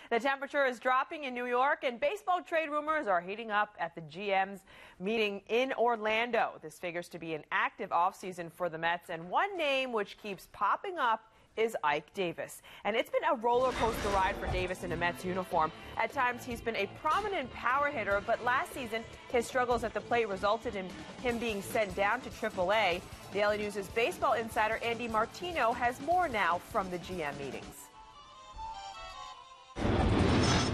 The temperature is dropping in New York, and baseball trade rumors are heating up at the GM's meeting in Orlando. This figures to be an active offseason for the Mets, and one name which keeps popping up is Ike Davis. And it's been a roller coaster ride for Davis in a Mets uniform. At times, he's been a prominent power hitter, but last season, his struggles at the plate resulted in him being sent down to AAA. Daily News' baseball insider Andy Martino has more now from the GM meetings.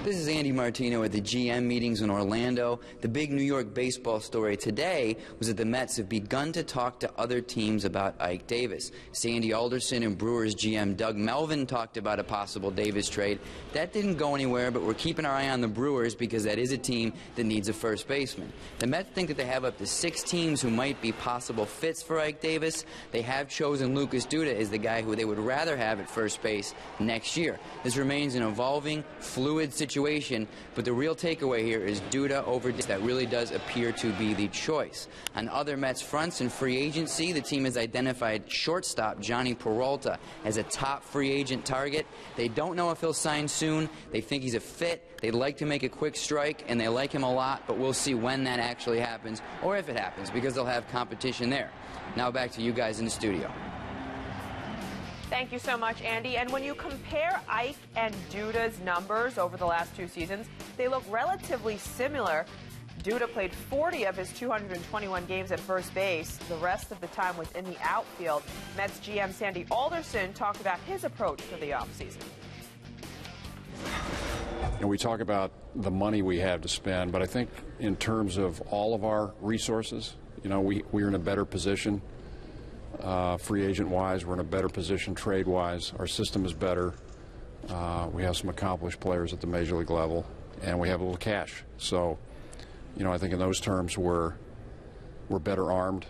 This is Andy Martino at the GM meetings in Orlando. The big New York baseball story today was that the Mets have begun to talk to other teams about Ike Davis. Sandy Alderson and Brewers GM Doug Melvin talked about a possible Davis trade. That didn't go anywhere, but we're keeping our eye on the Brewers because that is a team that needs a first baseman. The Mets think that they have up to 6 teams who might be possible fits for Ike Davis. They have chosen Lucas Duda as the guy who they would rather have at first base next year. This remains an evolving, fluid situation, but the real takeaway here is Duda over Davis. That really does appear to be the choice. On other Mets fronts in free agency, the team has identified shortstop Johnny Peralta as a top free agent target. They don't know if he'll sign soon. They think he's a fit. They'd like to make a quick strike, and they like him a lot, but we'll see when that actually happens, or if it happens, because they'll have competition there. Now back to you guys in the studio. Thank you so much, Andy. And when you compare Ike and Duda's numbers over the last 2 seasons, they look relatively similar. Duda played 40 of his 221 games at first base. The rest of the time was in the outfield. Mets GM Sandy Alderson talked about his approach for the offseason. And we talk about the money we have to spend, but I think in terms of all of our resources, we're in a better position. Free agent-wise, we're in a better position trade-wise. Our system is better. We have some accomplished players at the major league level, and we have a little cash. So, I think in those terms, we're better armed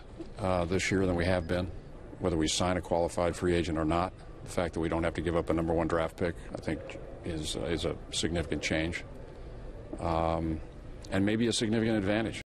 this year than we have been, whether we sign a qualified free agent or not. The fact that we don't have to give up a #1 draft pick, I think, is a significant change, and maybe a significant advantage.